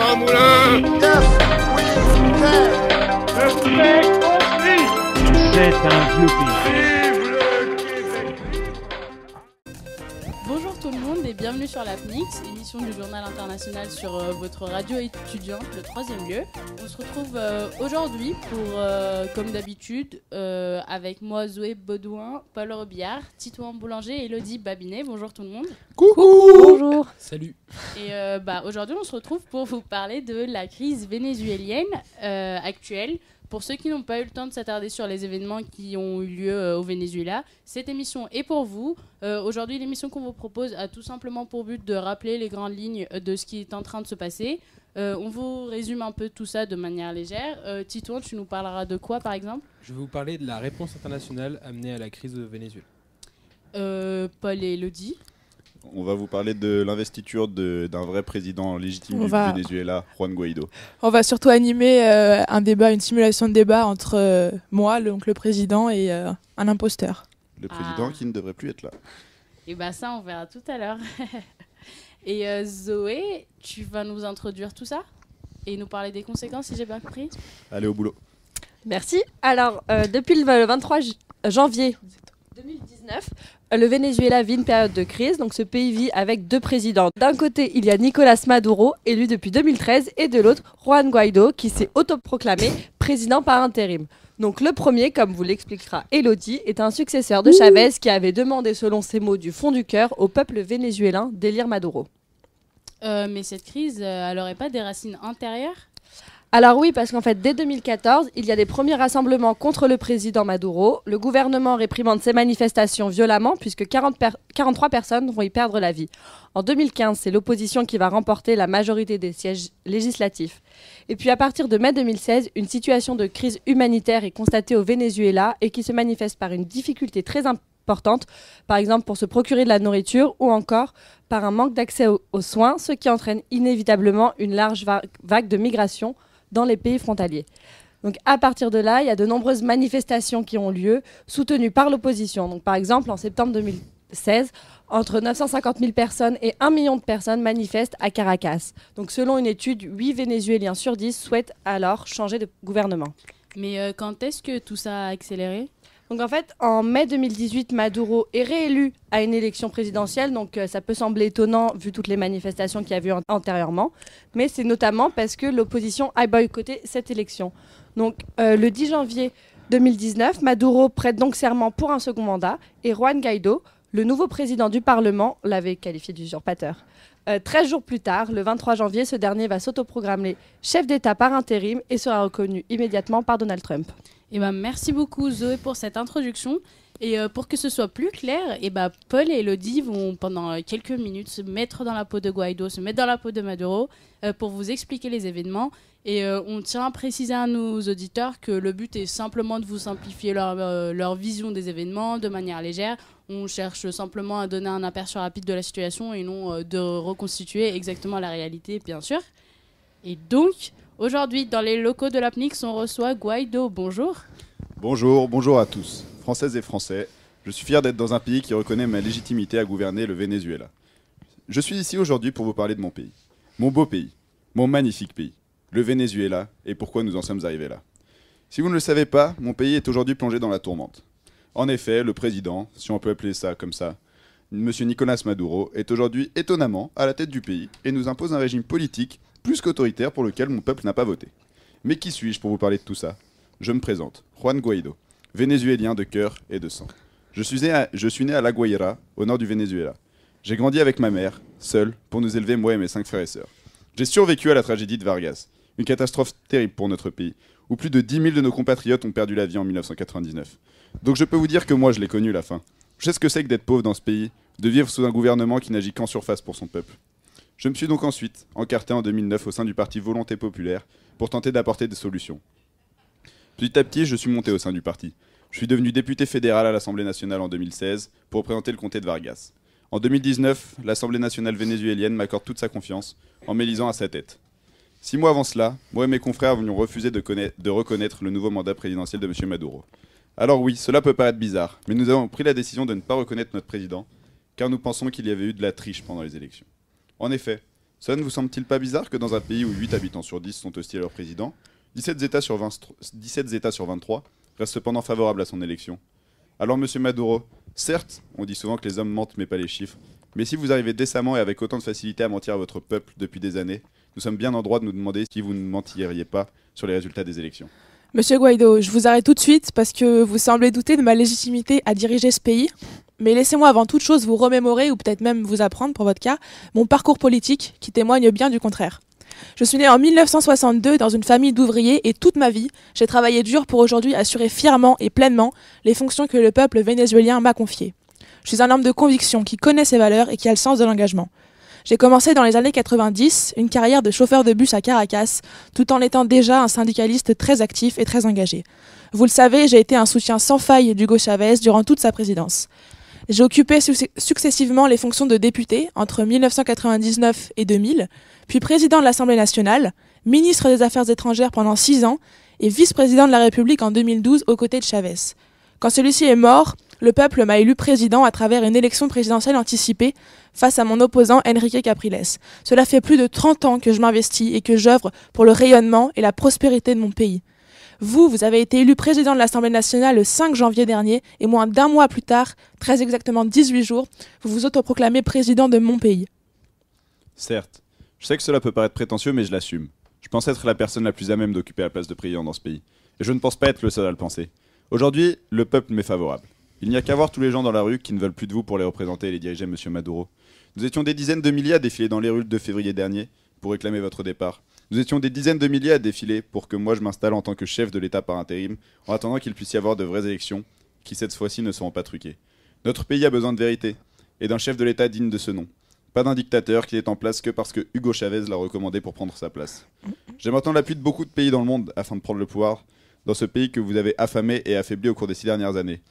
Jean Moulin. C'est un vieux pays. Bonjour tout le monde et bienvenue sur l'APNIX, émission du journal international sur votre radio étudiante, le 3e lieu. On se retrouve aujourd'hui pour, comme d'habitude, avec moi Zoé Baudouin, Paul Robillard, Titouan Boulanger et Elodie Babinet. Bonjour tout le monde. Coucou. Bonjour. Salut. Et aujourd'hui on se retrouve pour vous parler de la crise vénézuélienne actuelle. Pour ceux qui n'ont pas eu le temps de s'attarder sur les événements qui ont eu lieu au Venezuela, cette émission est pour vous. Aujourd'hui, l'émission qu'on vous propose a tout simplement pour but de rappeler les grandes lignes de ce qui est en train de se passer. On vous résume un peu tout ça de manière légère. Titouan, tu nous parleras de quoi par exemple ? Je vais vous parler de la réponse internationale amenée à la crise au Venezuela. Paul et Elodie. On va vous parler de l'investiture d'un vrai président légitime du Venezuela, Juan Guaido. On va surtout animer un débat, une simulation de débat entre moi, donc le président, et un imposteur. Le président qui ne devrait plus être là. Et bah ça, on verra tout à l'heure. Et Zoé, tu vas nous introduire tout ça et nous parler des conséquences, si j'ai bien compris. Allez au boulot. Merci. Alors, depuis le 23 janvier 2019, le Venezuela vit une période de crise. Donc, ce pays vit avec deux présidents. D'un côté, il y a Nicolás Maduro, élu depuis 2013, et de l'autre, Juan Guaido, qui s'est autoproclamé président par intérim. Donc, le premier, comme vous l'expliquera Elodie, est un successeur de Chavez qui avait demandé, selon ses mots du fond du cœur, au peuple vénézuélien d'élire Maduro. Mais cette crise, elle n'aurait pas des racines antérieures ? Alors oui, parce qu'en fait, dès 2014, il y a des premiers rassemblements contre le président Maduro. Le gouvernement réprimande ces manifestations violemment, puisque 43 personnes vont y perdre la vie. En 2015, c'est l'opposition qui va remporter la majorité des sièges législatifs. Et puis à partir de mai 2016, une situation de crise humanitaire est constatée au Venezuela et qui se manifeste par une difficulté très importante, par exemple pour se procurer de la nourriture ou encore par un manque d'accès aux soins, ce qui entraîne inévitablement une large vague de migration dans les pays frontaliers. Donc à partir de là, il y a de nombreuses manifestations qui ont lieu, soutenues par l'opposition. Donc par exemple, en septembre 2016, entre 950 000 personnes et 1 million de personnes manifestent à Caracas. Donc selon une étude, 8 Vénézuéliens sur 10 souhaitent alors changer de gouvernement. Mais quand est-ce que tout ça a accéléré ? Donc en fait, en mai 2018, Maduro est réélu à une élection présidentielle, donc ça peut sembler étonnant vu toutes les manifestations qu'il y a eu antérieurement, mais c'est notamment parce que l'opposition a boycotté cette élection. Donc le 10 janvier 2019, Maduro prête donc serment pour un second mandat et Juan Guaido, le nouveau président du Parlement, l'avait qualifié d'usurpateur. 13 jours plus tard, le 23 janvier, ce dernier va s'autoproclamer chef d'État par intérim et sera reconnu immédiatement par Donald Trump. Eh ben, merci beaucoup Zoé pour cette introduction. Et pour que ce soit plus clair, Paul et Elodie vont pendant quelques minutes se mettre dans la peau de Guaido, se mettre dans la peau de Maduro pour vous expliquer les événements. Et on tient à préciser à nos auditeurs que le but est simplement de vous simplifier leur vision des événements de manière légère. On cherche simplement à donner un aperçu rapide de la situation et non de reconstituer exactement la réalité, bien sûr. Et donc, aujourd'hui, dans les locaux de l'APNIX, on reçoit Guaido. Bonjour. Bonjour à tous. Françaises et Français, je suis fier d'être dans un pays qui reconnaît ma légitimité à gouverner le Venezuela. Je suis ici aujourd'hui pour vous parler de mon pays. Mon beau pays. Mon magnifique pays. Le Venezuela et pourquoi nous en sommes arrivés là. Si vous ne le savez pas, mon pays est aujourd'hui plongé dans la tourmente. En effet, le président, si on peut appeler ça comme ça, M. Nicolás Maduro, est aujourd'hui étonnamment à la tête du pays et nous impose un régime politique plus qu'autoritaire pour lequel mon peuple n'a pas voté. Mais qui suis-je pour vous parler de tout ça ? Je me présente, Juan Guaido, vénézuélien de cœur et de sang. Je suis né à La Guaira, au nord du Venezuela. J'ai grandi avec ma mère, seule, pour nous élever moi et mes 5 frères et sœurs. J'ai survécu à la tragédie de Vargas, une catastrophe terrible pour notre pays, où plus de 10 000 de nos compatriotes ont perdu la vie en 1999. Donc je peux vous dire que moi je l'ai connu la fin. Je sais ce que c'est que d'être pauvre dans ce pays, de vivre sous un gouvernement qui n'agit qu'en surface pour son peuple. Je me suis donc ensuite encarté en 2009 au sein du parti Volonté Populaire pour tenter d'apporter des solutions. Petit à petit, je suis monté au sein du parti. Je suis devenu député fédéral à l'Assemblée nationale en 2016 pour représenter le comté de Vargas. En 2019, l'Assemblée nationale vénézuélienne m'accorde toute sa confiance en m'élisant à sa tête. 6 mois avant cela, moi et mes confrères avions refusé de reconnaître le nouveau mandat présidentiel de M. Maduro. Alors oui, cela peut paraître bizarre, mais nous avons pris la décision de ne pas reconnaître notre président, car nous pensons qu'il y avait eu de la triche pendant les élections. En effet, Ça ne vous semble-t-il pas bizarre que dans un pays où 8 habitants sur 10 sont hostiles à leur président, 17 États sur 23 restent cependant favorables à son élection? Alors monsieur Maduro, certes, on dit souvent que les hommes mentent mais pas les chiffres, mais si vous arrivez décemment et avec autant de facilité à mentir à votre peuple depuis des années, nous sommes bien en droit de nous demander si vous ne mentiriez pas sur les résultats des élections. Monsieur Guaido, je vous arrête tout de suite parce que vous semblez douter de ma légitimité à diriger ce pays. Mais laissez-moi avant toute chose vous remémorer, ou peut-être même vous apprendre pour votre cas, mon parcours politique qui témoigne bien du contraire. Je suis né en 1962 dans une famille d'ouvriers et toute ma vie, j'ai travaillé dur pour aujourd'hui assurer fièrement et pleinement les fonctions que le peuple vénézuélien m'a confiées. Je suis un homme de conviction qui connaît ses valeurs et qui a le sens de l'engagement. J'ai commencé dans les années 90 une carrière de chauffeur de bus à Caracas, tout en étant déjà un syndicaliste très actif et très engagé. Vous le savez, j'ai été un soutien sans faille d'Hugo Chavez durant toute sa présidence. J'ai occupé successivement les fonctions de député entre 1999 et 2000, puis président de l'Assemblée nationale, ministre des Affaires étrangères pendant 6 ans et vice-président de la République en 2012 aux côtés de Chavez. Quand celui-ci est mort, le peuple m'a élu président à travers une élection présidentielle anticipée face à mon opposant Enrique Capriles. Cela fait plus de 30 ans que je m'investis et que j'œuvre pour le rayonnement et la prospérité de mon pays. Vous avez été élu président de l'Assemblée nationale le 5 janvier dernier et moins d'1 mois plus tard, très exactement 18 jours, vous vous autoproclamez président de mon pays. Certes, je sais que cela peut paraître prétentieux mais je l'assume. Je pense être la personne la plus à même d'occuper la place de président dans ce pays. Et je ne pense pas être le seul à le penser. Aujourd'hui, le peuple m'est favorable. Il n'y a qu'à voir tous les gens dans la rue qui ne veulent plus de vous pour les représenter et les diriger, monsieur Maduro. Nous étions des dizaines de milliers à défiler dans les rues le 2 février dernier pour réclamer votre départ. Nous étions des dizaines de milliers à défiler pour que moi je m'installe en tant que chef de l'État par intérim, en attendant qu'il puisse y avoir de vraies élections, qui cette fois-ci ne seront pas truquées. Notre pays a besoin de vérité, et d'un chef de l'État digne de ce nom. Pas d'un dictateur qui est en place que parce que Hugo Chavez l'a recommandé pour prendre sa place. J'ai maintenant l'appui de beaucoup de pays dans le monde afin de prendre le pouvoir, dans ce pays que vous avez affamé et affaibli au cours des 6 dernières années.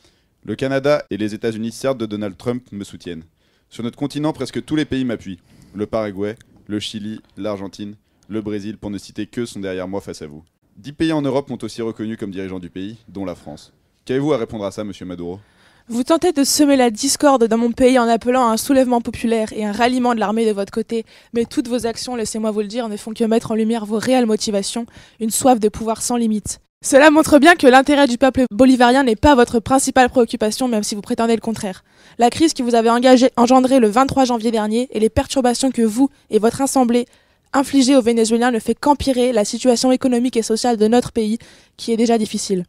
Le Canada et les États-Unis, certes de Donald Trump, me soutiennent. Sur notre continent, presque tous les pays m'appuient. Le Paraguay, le Chili, l'Argentine, le Brésil, pour ne citer que, sont derrière moi face à vous. 10 pays en Europe m'ont aussi reconnu comme dirigeant du pays, dont la France. Qu'avez-vous à répondre à ça, monsieur Maduro? Vous tentez de semer la discorde dans mon pays en appelant à un soulèvement populaire et un ralliement de l'armée de votre côté, mais toutes vos actions, laissez-moi vous le dire, ne font que mettre en lumière vos réelles motivations, une soif de pouvoir sans limite. Cela montre bien que l'intérêt du peuple bolivarien n'est pas votre principale préoccupation, même si vous prétendez le contraire. La crise que vous avez engendrée le 23 janvier dernier et les perturbations que vous et votre assemblée infligez aux Vénézuéliens ne fait qu'empirer la situation économique et sociale de notre pays, qui est déjà difficile.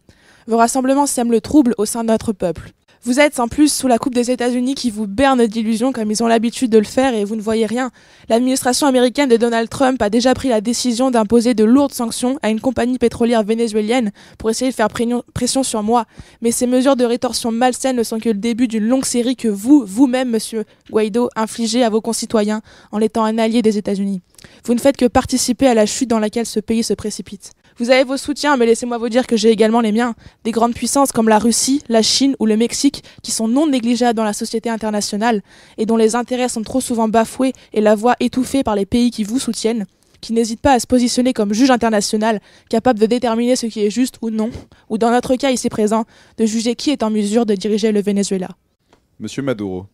Vos rassemblements sèment le trouble au sein de notre peuple. Vous êtes en plus sous la coupe des États-Unis qui vous bernent d'illusions comme ils ont l'habitude de le faire et vous ne voyez rien. L'administration américaine de Donald Trump a déjà pris la décision d'imposer de lourdes sanctions à une compagnie pétrolière vénézuélienne pour essayer de faire pression sur moi. Mais ces mesures de rétorsion malsaines ne sont que le début d'une longue série que vous-même, monsieur Guaido, infligez à vos concitoyens en étant un allié des États-Unis. Vous ne faites que participer à la chute dans laquelle ce pays se précipite. Vous avez vos soutiens, mais laissez-moi vous dire que j'ai également les miens. Des grandes puissances comme la Russie, la Chine ou le Mexique qui sont non négligeables dans la société internationale et dont les intérêts sont trop souvent bafoués et la voix étouffée par les pays qui vous soutiennent, qui n'hésitent pas à se positionner comme juge international, capable de déterminer ce qui est juste ou non, ou dans notre cas ici présent, de juger qui est en mesure de diriger le Venezuela. Monsieur Maduro,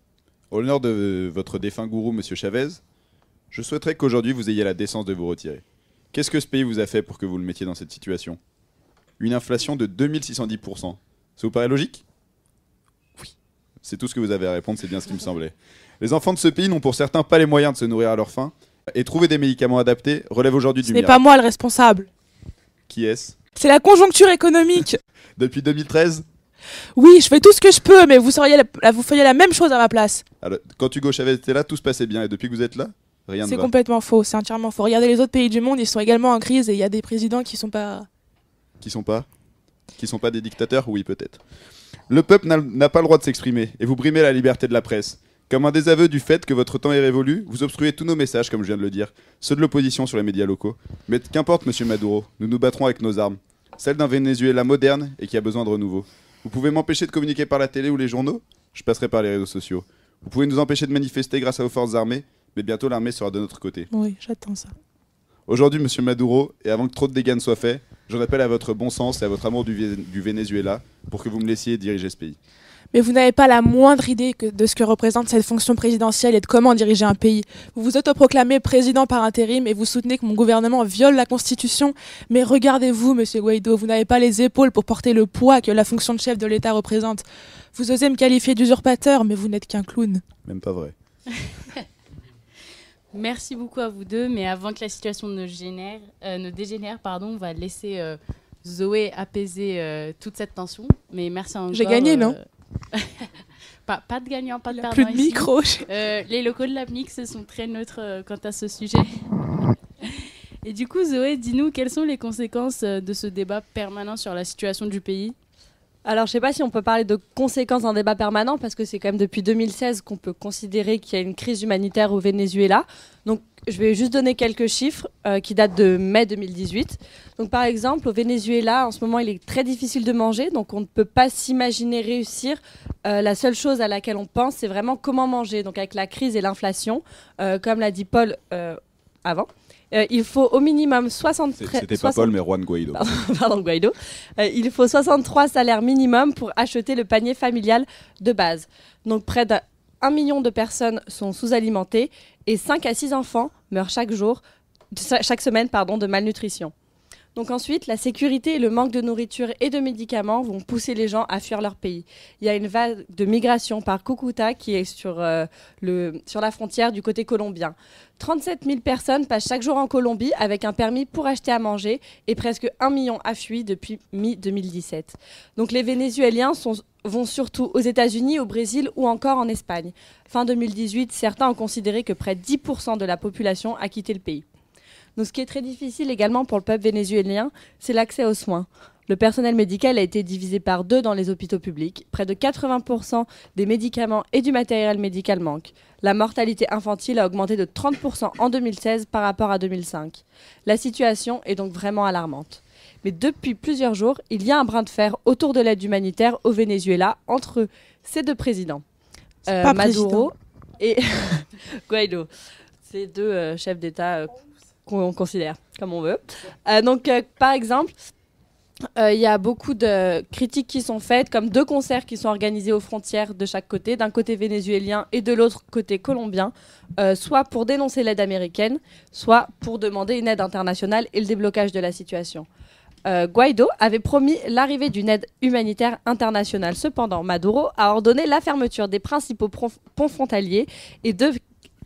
au l'honneur de votre défunt gourou, monsieur Chavez, je souhaiterais qu'aujourd'hui vous ayez la décence de vous retirer. Qu'est-ce que ce pays vous a fait pour que vous le mettiez dans cette situation? Une inflation de 2610%. Ça vous paraît logique? Oui. C'est tout ce que vous avez à répondre, c'est bien ce qui me semblait. Les enfants de ce pays n'ont pour certains pas les moyens de se nourrir à leur faim, et trouver des médicaments adaptés relève aujourd'hui du Ce n'est miracle. pas moi le responsable. Qui est-ce? C'est la conjoncture économique. Depuis 2013? Oui, je fais tout ce que je peux, mais vous feriez la même chose à ma place. Alors, quand Hugo Chavez était là, tout se passait bien, et depuis que vous êtes là, rien ne C'est va. complètement faux, c'est entièrement faux. Regardez les autres pays du monde, ils sont également en crise et il y a des présidents qui sont pas... Qui sont pas des dictateurs? Oui, peut-être. Le peuple n'a pas le droit de s'exprimer, et vous brimez la liberté de la presse. Comme un désaveu du fait que votre temps est révolu, vous obstruez tous nos messages, comme je viens de le dire, ceux de l'opposition sur les médias locaux. Mais qu'importe, monsieur Maduro, nous nous battrons avec nos armes. Celles d'un Venezuela moderne et qui a besoin de renouveau. Vous pouvez m'empêcher de communiquer par la télé ou les journaux? Je passerai par les réseaux sociaux. Vous pouvez nous empêcher de manifester grâce à vos forces armées, mais bientôt l'armée sera de notre côté. Oui, j'attends ça. Aujourd'hui, monsieur Maduro, et avant que trop de dégâts ne soient faits, j'en appelle à votre bon sens et à votre amour du Venezuela pour que vous me laissiez diriger ce pays. Mais vous n'avez pas la moindre idée de ce que représente cette fonction présidentielle et de comment diriger un pays. Vous vous autoproclamez président par intérim et vous soutenez que mon gouvernement viole la Constitution. Mais regardez-vous, monsieur Guaido, vous n'avez pas les épaules pour porter le poids que la fonction de chef de l'État représente. Vous osez me qualifier d'usurpateur, mais vous n'êtes qu'un clown. Même pas vrai. Merci beaucoup à vous deux, mais avant que la situation ne dégénère, on va laisser Zoé apaiser toute cette tension. Mais merci encore. J'ai gagné, non? Pas de gagnant, pas de perdant. Plus de ici. micro. Les locaux de l'APNIX sont très neutres quant à ce sujet. Et du coup, Zoé, dis-nous quelles sont les conséquences de ce débat permanent sur la situation du pays? Alors, je ne sais pas si on peut parler de conséquences d'un débat permanent, parce que c'est quand même depuis 2016 qu'on peut considérer qu'il y a une crise humanitaire au Venezuela. Donc, je vais juste donner quelques chiffres qui datent de mai 2018. Donc, par exemple, au Venezuela, en ce moment, il est très difficile de manger, donc on ne peut pas s'imaginer réussir. La seule chose à laquelle on pense, c'est vraiment comment manger. Donc, avec la crise et l'inflation, comme l'a dit Paul avant. Il faut au minimum 63... C'était pas Paul, mais Juan Guaido. Pardon, Guaido. Il faut 63 salaires minimum pour acheter le panier familial de base. Donc près d'1 million de personnes sont sous-alimentées et 5 à 6 enfants meurent chaque semaine de malnutrition. Donc ensuite, la sécurité et le manque de nourriture et de médicaments vont pousser les gens à fuir leur pays. Il y a une vague de migration par Cúcuta qui est sur la frontière du côté colombien. 37 000 personnes passent chaque jour en Colombie avec un permis pour acheter à manger et presque 1 million a fui depuis mi-2017. Donc les Vénézuéliens vont surtout aux États-Unis, au Brésil ou encore en Espagne. Fin 2018, certains ont considéré que près de 10% de la population a quitté le pays. Donc, ce qui est très difficile également pour le peuple vénézuélien, c'est l'accès aux soins. Le personnel médical a été divisé par 2 dans les hôpitaux publics. Près de 80% des médicaments et du matériel médical manquent. La mortalité infantile a augmenté de 30% en 2016 par rapport à 2005. La situation est donc vraiment alarmante. Mais depuis plusieurs jours, il y a un brin de fer autour de l'aide humanitaire au Venezuela entre ces deux présidents. Maduro et Guaido. Ces deux chefs d'État qu'on considère comme on veut. Par exemple, il y a beaucoup de critiques qui sont faites, comme 2 concerts qui sont organisés aux frontières de chaque côté, d'un côté vénézuélien et de l'autre côté colombien, soit pour dénoncer l'aide américaine, soit pour demander une aide internationale et le déblocage de la situation. Guaido avait promis l'arrivée d'une aide humanitaire internationale. Cependant, Maduro a ordonné la fermeture des principaux ponts frontaliers et 2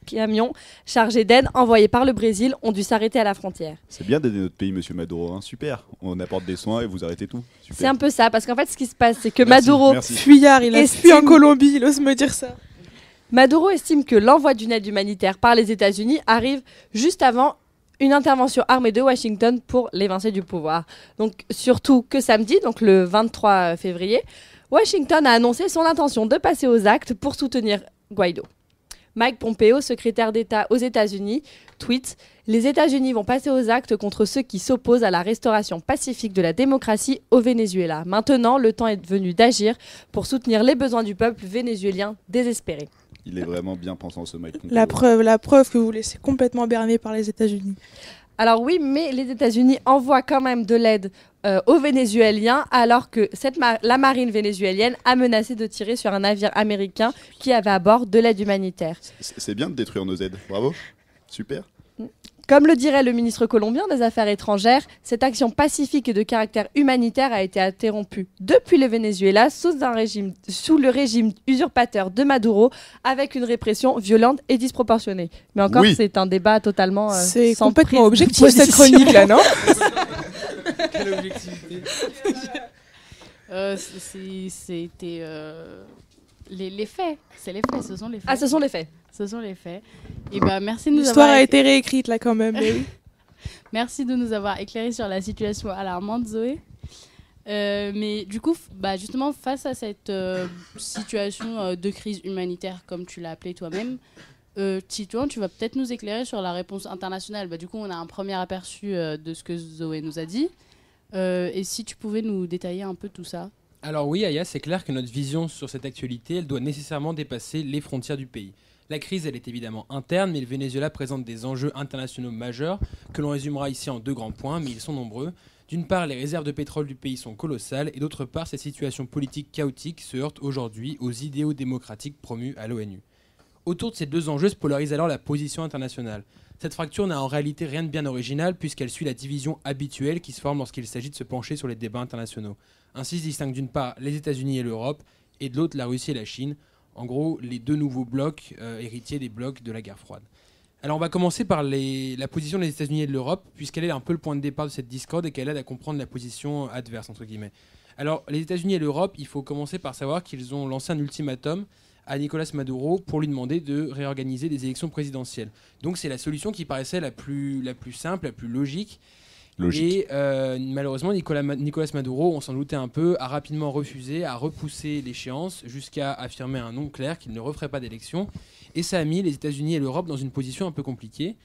camions chargés d'aide envoyés par le Brésil ont dû s'arrêter à la frontière. C'est bien d'aider notre pays, monsieur Maduro. Hein. Super. On apporte des soins et vous arrêtez tout. Super. C'est un peu ça, parce qu'en fait, ce qui se passe, c'est que Maduro... Fuyard, il a fui en Colombie, il ose me dire ça. Maduro estime que l'envoi d'une aide humanitaire par les États-Unis arrive juste avant une intervention armée de Washington pour l'évincer du pouvoir. Donc, surtout que samedi, donc le 23 février, Washington a annoncé son intention de passer aux actes pour soutenir Guaido. Mike Pompeo, secrétaire d'État aux États-Unis, tweet « Les États-Unis vont passer aux actes contre ceux qui s'opposent à la restauration pacifique de la démocratie au Venezuela. Maintenant, le temps est venu d'agir pour soutenir les besoins du peuple vénézuélien désespéré. » Il est vraiment bien pensant, ce Mike Pompeo. La preuve que vous laissez complètement berner par les États-Unis. Alors oui, mais les États-Unis envoient quand même de l'aide aux Vénézuéliens, alors que la marine vénézuélienne a menacé de tirer sur un navire américain qui avait à bord de l'aide humanitaire. C'est bien de détruire nos aides. Bravo. Super. Comme le dirait le ministre colombien des Affaires étrangères, cette action pacifique et de caractère humanitaire a été interrompue depuis le Venezuela sous le régime usurpateur de Maduro, avec une répression violente et disproportionnée. Mais encore, c'est un débat totalement c'est sans complètement prise de objectif cette position. chronique là, non? Quelle objectivité. C'était les faits. C'est les faits, ce sont les faits. Ah, ce sont les faits. Ce sont les faits. Et bah, merci de nous L'histoire avoir... a été réécrite là quand même. Mais oui. Merci de nous avoir éclairé sur la situation alarmante, Zoé. Mais du coup, justement, face à cette situation de crise humanitaire, comme tu l'as appelé toi-même, Titouan, tu vas peut-être nous éclairer sur la réponse internationale. Du coup, on a un premier aperçu de ce que Zoé nous a dit. Et si tu pouvais nous détailler un peu tout ça. Alors oui, Aya, c'est clair que notre vision sur cette actualité, elle doit nécessairement dépasser les frontières du pays. La crise, elle est évidemment interne, mais le Venezuela présente des enjeux internationaux majeurs que l'on résumera ici en 2 grands points, mais ils sont nombreux. D'une part, les réserves de pétrole du pays sont colossales, et d'autre part, cette situation politique chaotique se heurte aujourd'hui aux idéaux démocratiques promus à l'ONU. Autour de ces deux enjeux se polarise alors la position internationale. Cette fracture n'a en réalité rien de bien original puisqu'elle suit la division habituelle qui se forme lorsqu'il s'agit de se pencher sur les débats internationaux. Ainsi se distinguent d'une part les États-Unis et l'Europe, et de l'autre la Russie et la Chine, en gros les deux nouveaux blocs héritiers des blocs de la guerre froide. Alors on va commencer par la position des États-Unis et de l'Europe, puisqu'elle est un peu le point de départ de cette discorde et qu'elle aide à comprendre la position adverse, entre guillemets. Alors les États-Unis et l'Europe, il faut commencer par savoir qu'ils ont lancé un ultimatum à Nicolas Maduro pour lui demander de réorganiser des élections présidentielles. Donc c'est la solution qui paraissait la plus simple, la plus logique. Et malheureusement, Nicolas Maduro, on s'en doutait un peu, a rapidement refusé, a repoussé l'échéance jusqu'à affirmer un non clair qu'il ne referait pas d'élection. Et ça a mis les États-Unis et l'Europe dans une position un peu compliquée,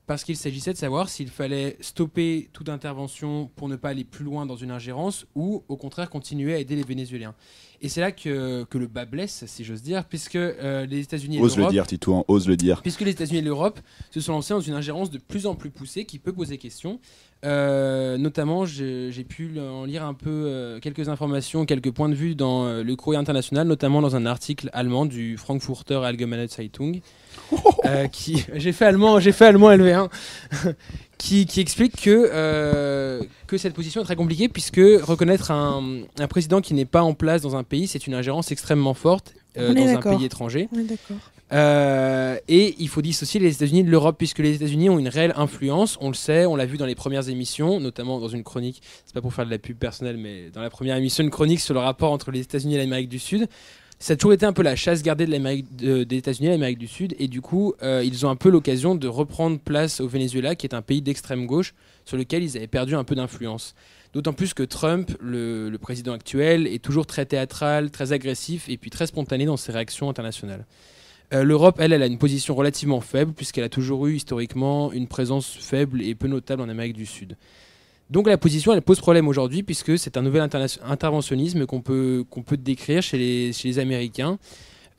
parce qu'il s'agissait de savoir s'il fallait stopper toute intervention pour ne pas aller plus loin dans une ingérence, ou au contraire continuer à aider les Vénézuéliens. Et c'est là que le bas blesse, si j'ose dire, puisque les États-Unis et l'Europe... Ose le dire, Titouan, ose le dire. Puisque les États-Unis et l'Europe se sont lancés dans une ingérence de plus en plus poussée qui peut poser question. Notamment, j'ai pu en lire un peu quelques informations, quelques points de vue dans le Courrier international, notamment dans un article allemand du Frankfurter Allgemeine Zeitung. J'ai fait allemand LV1, qui explique que cette position est très compliquée, puisque reconnaître un président qui n'est pas en place dans un pays, c'est une ingérence extrêmement forte dans un pays étranger. On est d'accord. Et il faut dissocier les États-Unis de l'Europe, puisque les États-Unis ont une réelle influence, on le sait, on l'a vu dans les premières émissions, notamment dans une chronique, c'est pas pour faire de la pub personnelle, mais dans la première émission, une chronique sur le rapport entre les États-Unis et l'Amérique du Sud. Ça a toujours été un peu la chasse gardée des États-Unis et l'Amérique du Sud, et du coup, ils ont un peu l'occasion de reprendre place au Venezuela, qui est un pays d'extrême gauche, sur lequel ils avaient perdu un peu d'influence. D'autant plus que Trump, le président actuel, est toujours très théâtral, très agressif, et puis très spontané dans ses réactions internationales. L'Europe, elle a une position relativement faible, puisqu'elle a toujours eu historiquement une présence faible et peu notable en Amérique du Sud. Donc la position, elle pose problème aujourd'hui, puisque c'est un nouvel interventionnisme qu'on peut décrire chez les Américains.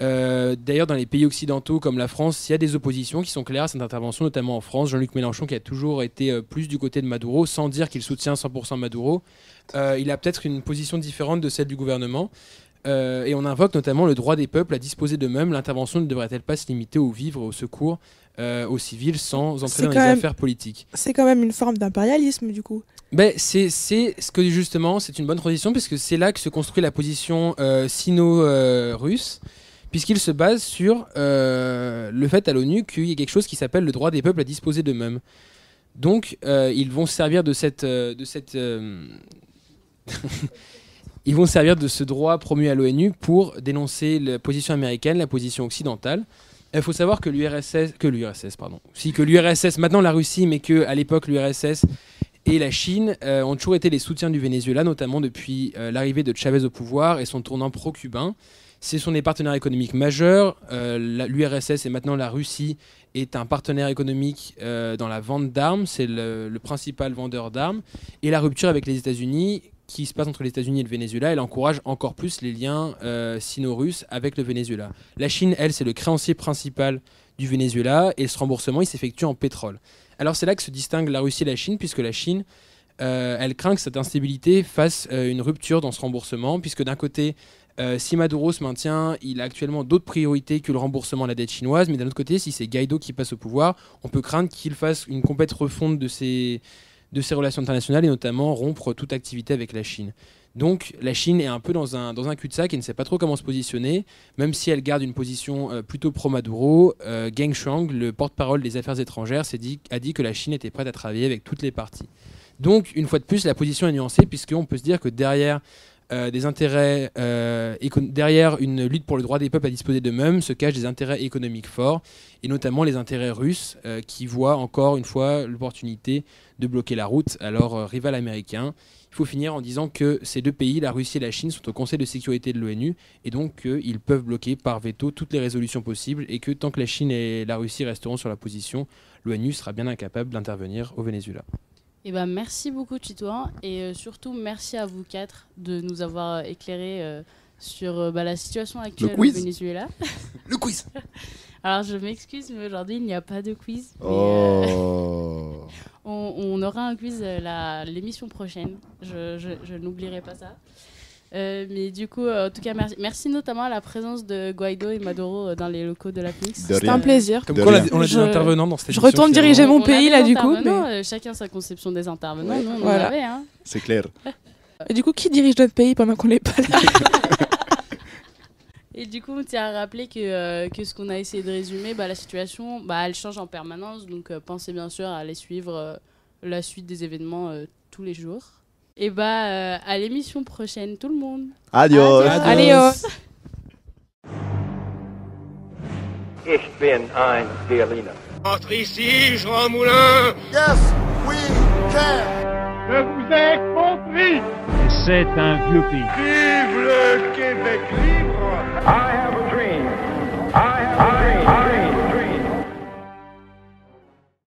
D'ailleurs, dans les pays occidentaux comme la France, il y a des oppositions qui sont claires à cette intervention, notamment en France. Jean-Luc Mélenchon, qui a toujours été plus du côté de Maduro, sans dire qu'il soutient 100% Maduro. Il a peut-être une position différente de celle du gouvernement. Et on invoque notamment le droit des peuples à disposer d'eux-mêmes. L'intervention ne devrait-elle pas se limiter aux vivres et au secours aux civils sans entrer dans les affaires politiques? C'est quand même une forme d'impérialisme, du coup. C'est ce que justement, c'est une bonne transition, puisque c'est là que se construit la position sino-russe, puisqu'il se base sur le fait à l'ONU qu'il y a quelque chose qui s'appelle le droit des peuples à disposer d'eux-mêmes. Donc, ils vont servir de ils vont servir de ce droit promu à l'ONU pour dénoncer la position américaine, la position occidentale. Il faut savoir que l'URSS, maintenant la Russie, mais qu'à l'époque l'URSS et la Chine ont toujours été les soutiens du Venezuela, notamment depuis l'arrivée de Chavez au pouvoir et son tournant pro-cubain. Ce sont des partenaires économiques majeurs. L'URSS et maintenant la Russie est un partenaire économique dans la vente d'armes. C'est le principal vendeur d'armes. Et la rupture avec les États-Unis, qui se passe entre les États-Unis et le Venezuela, elle encourage encore plus les liens sino-russes avec le Venezuela. La Chine, elle, c'est le créancier principal du Venezuela, et ce remboursement, il s'effectue en pétrole. Alors c'est là que se distingue la Russie et la Chine, puisque la Chine, elle craint que cette instabilité fasse une rupture dans ce remboursement, puisque d'un côté, si Maduro se maintient, il a actuellement d'autres priorités que le remboursement de la dette chinoise, mais d'un autre côté, si c'est Guaido qui passe au pouvoir, on peut craindre qu'il fasse une complète refonte de ses relations internationales, et notamment rompre toute activité avec la Chine. Donc la Chine est un peu dans un cul-de-sac et ne sait pas trop comment se positionner, même si elle garde une position plutôt pro-Maduro. Geng Shuang, le porte-parole des affaires étrangères, a dit que la Chine était prête à travailler avec toutes les parties. Donc une fois de plus, la position est nuancée, puisqu'on peut se dire que derrière derrière une lutte pour le droit des peuples à disposer d'eux-mêmes se cachent des intérêts économiques forts, et notamment les intérêts russes qui voient encore une fois l'opportunité de bloquer la route à leur rival américain. Il faut finir en disant que ces deux pays, la Russie et la Chine, sont au Conseil de sécurité de l'ONU, et donc qu'ils peuvent bloquer par veto toutes les résolutions possibles, et que tant que la Chine et la Russie resteront sur la position, l'ONU sera bien incapable d'intervenir au Venezuela. Merci beaucoup, Titouan, et surtout merci à vous quatre de nous avoir éclairé sur la situation actuelle au Venezuela. Le quiz. Alors je m'excuse, mais aujourd'hui il n'y a pas de quiz. Oh. On aura un quiz l'émission prochaine. Je n'oublierai pas ça. Mais du coup, en tout cas, merci notamment à la présence de Guaido et Maduro dans les locaux de la FNIX. C'était un plaisir. Comme De quoi, rien. on a des intervenants dans cette Je émission. retourne finalement. diriger mon On pays avait là du coup. d'intervenants, Mais... chacun sa conception des intervenants. Ouais. Nous, on en Voilà. avait, hein. C'est clair. Et du coup, qui dirige notre pays pendant qu'on n'est pas là? Et du coup, on tient à rappeler que ce qu'on a essayé de résumer, la situation, elle change en permanence. Donc, pensez bien sûr à aller suivre la suite des événements tous les jours. Et à l'émission prochaine, tout le monde. Adios. Adios. Ich bin ein Berliner. Entre ici, Jean Moulin. Yes, we can. Je vous ai compris. C'est un vieux pays. Vive le Québec libre. I have a dream. I have a dream.